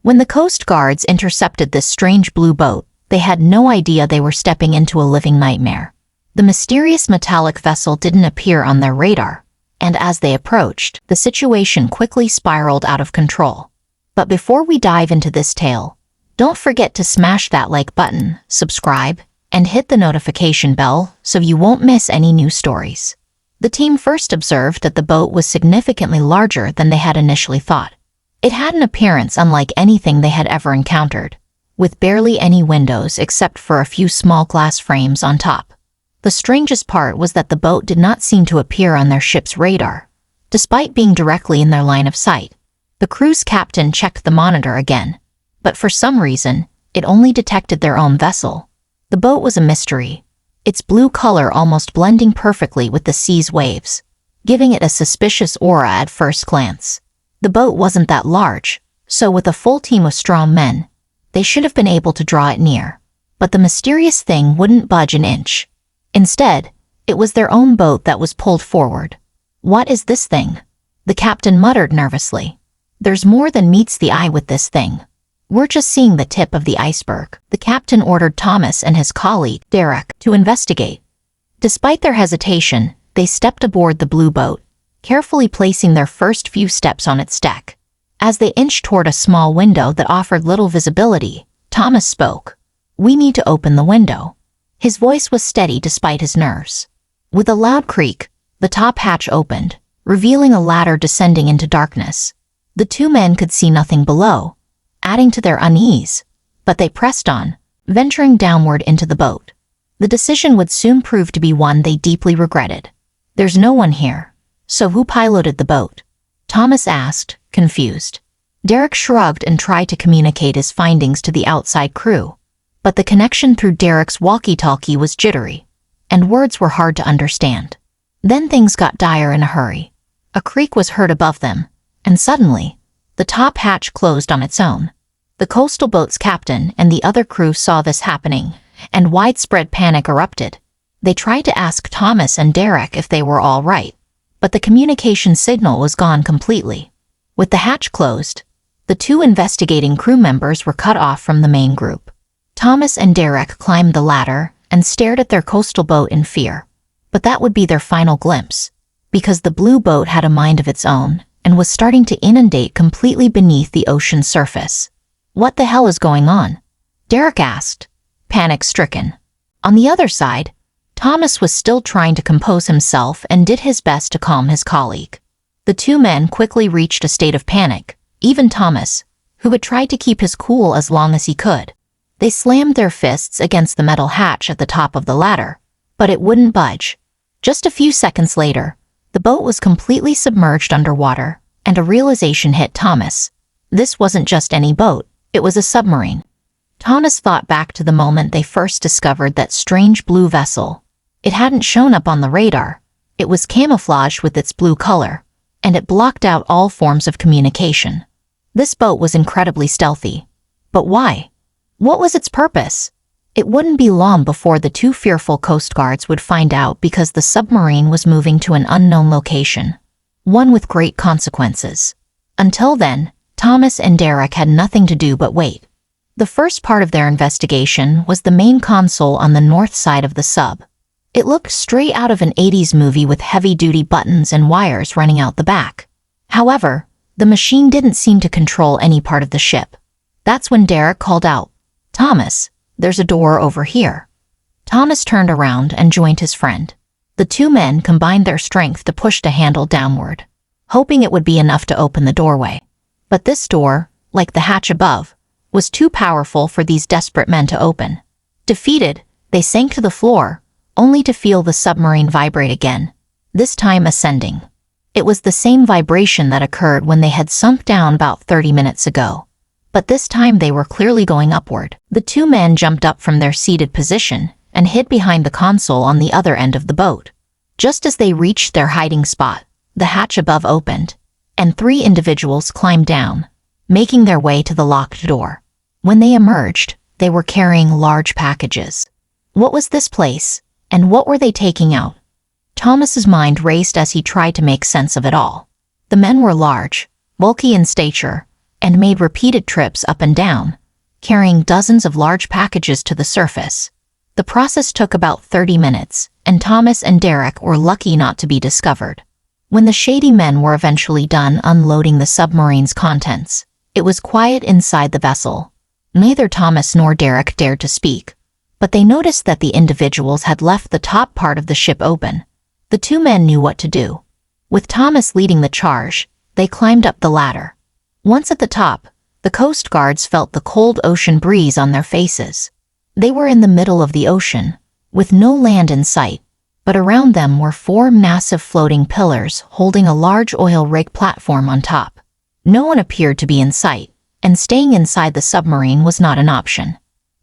When the Coast Guards intercepted this strange blue boat, they had no idea they were stepping into a living nightmare. The mysterious metallic vessel didn't appear on their radar, and as they approached, the situation quickly spiraled out of control. But before we dive into this tale, don't forget to smash that like button, subscribe, and hit the notification bell so you won't miss any new stories. The team first observed that the boat was significantly larger than they had initially thought. It had an appearance unlike anything they had ever encountered, with barely any windows except for a few small glass frames on top. The strangest part was that the boat did not seem to appear on their ship's radar, despite being directly in their line of sight. The crew's captain checked the monitor again, but for some reason, it only detected their own vessel. The boat was a mystery, its blue color almost blending perfectly with the sea's waves, giving it a suspicious aura at first glance. The boat wasn't that large, so with a full team of strong men, they should have been able to draw it near. But the mysterious thing wouldn't budge an inch. Instead, it was their own boat that was pulled forward. "What is this thing?" the captain muttered nervously. "There's more than meets the eye with this thing. We're just seeing the tip of the iceberg." The captain ordered Thomas and his colleague, Derek, to investigate. Despite their hesitation, they stepped aboard the blue boat, carefully placing their first few steps on its deck. As they inched toward a small window that offered little visibility, Thomas spoke. "We need to open the window." His voice was steady despite his nerves. With a loud creak, the top hatch opened, revealing a ladder descending into darkness. The two men could see nothing below, adding to their unease, but they pressed on, venturing downward into the boat. The decision would soon prove to be one they deeply regretted. "There's no one here, so who piloted the boat?" Thomas asked, confused. Derek shrugged and tried to communicate his findings to the outside crew, but the connection through Derek's walkie-talkie was jittery, and words were hard to understand. Then things got dire in a hurry. A creak was heard above them, and suddenly, the top hatch closed on its own. The coastal boat's captain and the other crew saw this happening, and widespread panic erupted. They tried to ask Thomas and Derek if they were all right, but the communication signal was gone completely. With the hatch closed, the two investigating crew members were cut off from the main group. Thomas and Derek climbed the ladder and stared at their coastal boat in fear. But that would be their final glimpse, because the blue boat had a mind of its own and was starting to inundate completely beneath the ocean's surface. "What the hell is going on?" Derek asked, panic-stricken. On the other side, Thomas was still trying to compose himself and did his best to calm his colleague. The two men quickly reached a state of panic, even Thomas, who had tried to keep his cool as long as he could. They slammed their fists against the metal hatch at the top of the ladder, but it wouldn't budge. Just a few seconds later, the boat was completely submerged underwater, and a realization hit Thomas. This wasn't just any boat, it was a submarine. Thomas thought back to the moment they first discovered that strange blue vessel. It hadn't shown up on the radar. It was camouflaged with its blue color, and it blocked out all forms of communication. This boat was incredibly stealthy. But why? What was its purpose? It wouldn't be long before the two fearful Coast Guards would find out, because the submarine was moving to an unknown location, one with great consequences. Until then, Thomas and Derek had nothing to do but wait. The first part of their investigation was the main console on the north side of the sub. It looked straight out of an 80s movie with heavy-duty buttons and wires running out the back. However, the machine didn't seem to control any part of the ship. That's when Derek called out, "Thomas, there's a door over here." Thomas turned around and joined his friend. The two men combined their strength to push the handle downward, hoping it would be enough to open the doorway. But this door, like the hatch above, was too powerful for these desperate men to open. Defeated, they sank to the floor, only to feel the submarine vibrate again, this time ascending. It was the same vibration that occurred when they had sunk down about 30 minutes ago. But this time they were clearly going upward. The two men jumped up from their seated position and hid behind the console on the other end of the boat. Just as they reached their hiding spot, the hatch above opened, and three individuals climbed down, making their way to the locked door. When they emerged, they were carrying large packages. What was this place, and what were they taking out? Thomas's mind raced as he tried to make sense of it all. The men were large, bulky in stature, and made repeated trips up and down, carrying dozens of large packages to the surface. The process took about 30 minutes, and Thomas and Derek were lucky not to be discovered. When the shady men were eventually done unloading the submarine's contents, it was quiet inside the vessel. Neither Thomas nor Derek dared to speak, but they noticed that the individuals had left the top part of the ship open. The two men knew what to do. With Thomas leading the charge, they climbed up the ladder. Once at the top, the Coast Guards felt the cold ocean breeze on their faces. They were in the middle of the ocean, with no land in sight, but around them were 4 massive floating pillars holding a large oil rig platform on top. No one appeared to be in sight, and staying inside the submarine was not an option.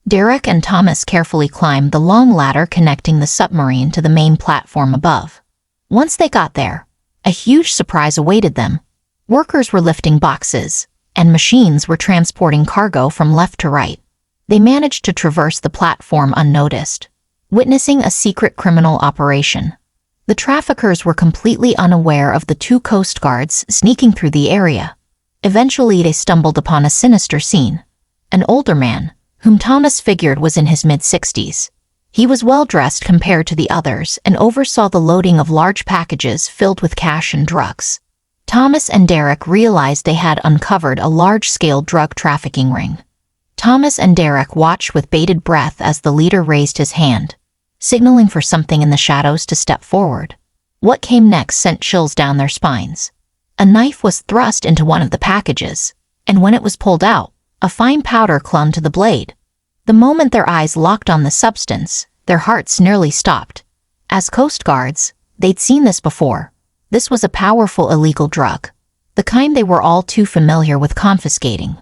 Derek and Thomas carefully climbed the long ladder connecting the submarine to the main platform above. Once they got there, a huge surprise awaited them. Workers were lifting boxes, and machines were transporting cargo from left to right. They managed to traverse the platform unnoticed, witnessing a secret criminal operation. The traffickers were completely unaware of the 2 Coast Guards sneaking through the area. Eventually, they stumbled upon a sinister scene. An older man, whom Thomas figured was in his mid-60s. He was well-dressed compared to the others and oversaw the loading of large packages filled with cash and drugs. Thomas and Derek realized they had uncovered a large-scale drug trafficking ring. Thomas and Derek watched with bated breath as the leader raised his hand, signaling for something in the shadows to step forward. What came next sent chills down their spines. A knife was thrust into one of the packages, and when it was pulled out, a fine powder clung to the blade. The moment their eyes locked on the substance, their hearts nearly stopped. As Coast Guards, they'd seen this before. This was a powerful illegal drug, the kind they were all too familiar with confiscating.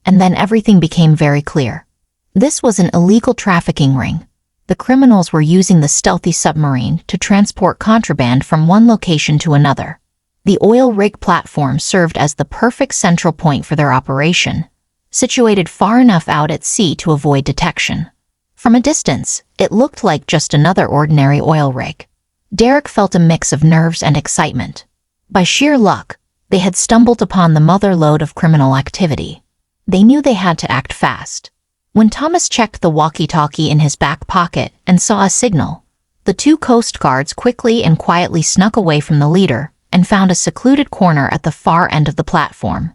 And then everything became very clear. This was an illegal trafficking ring. The criminals were using the stealthy submarine to transport contraband from one location to another. The oil rig platform served as the perfect central point for their operation, situated far enough out at sea to avoid detection. From a distance, it looked like just another ordinary oil rig. Derek felt a mix of nerves and excitement. By sheer luck, they had stumbled upon the mother lode of criminal activity. They knew they had to act fast. When Thomas checked the walkie-talkie in his back pocket and saw a signal, the 2 Coast Guards quickly and quietly snuck away from the leader and found a secluded corner at the far end of the platform.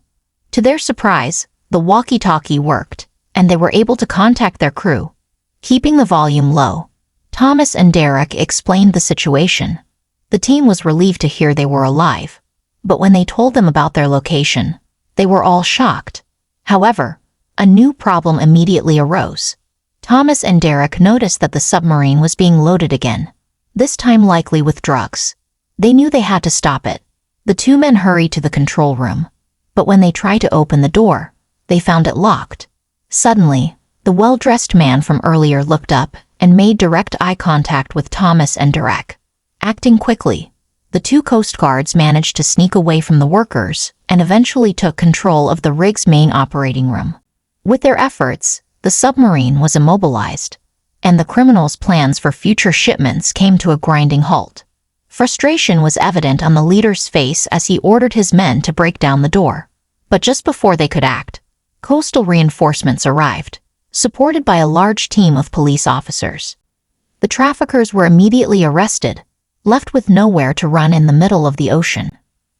To their surprise, the walkie-talkie worked, and they were able to contact their crew. Keeping the volume low, Thomas and Derek explained the situation. The team was relieved to hear they were alive, but when they told them about their location, they were all shocked. However, a new problem immediately arose. Thomas and Derek noticed that the submarine was being loaded again, this time likely with drugs. They knew they had to stop it. The 2 men hurried to the control room, but when they tried to open the door, they found it locked. Suddenly, the well-dressed man from earlier looked up and made direct eye contact with Thomas and Derek. Acting quickly, the 2 Coast Guards managed to sneak away from the workers and eventually took control of the rig's main operating room. With their efforts, the submarine was immobilized, and the criminals' plans for future shipments came to a grinding halt. Frustration was evident on the leader's face as he ordered his men to break down the door. But just before they could act, coastal reinforcements arrived, supported by a large team of police officers. The traffickers were immediately arrested, left with nowhere to run in the middle of the ocean.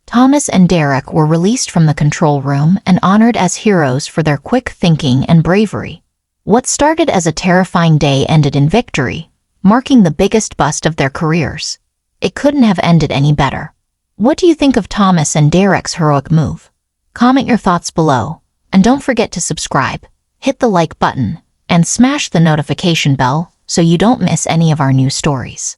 Thomas and Derek were released from the control room and honored as heroes for their quick thinking and bravery. What started as a terrifying day ended in victory, marking the biggest bust of their careers. It couldn't have ended any better. What do you think of Thomas and Derek's heroic move? Comment your thoughts below, and don't forget to subscribe, hit the like button, and smash the notification bell so you don't miss any of our new stories.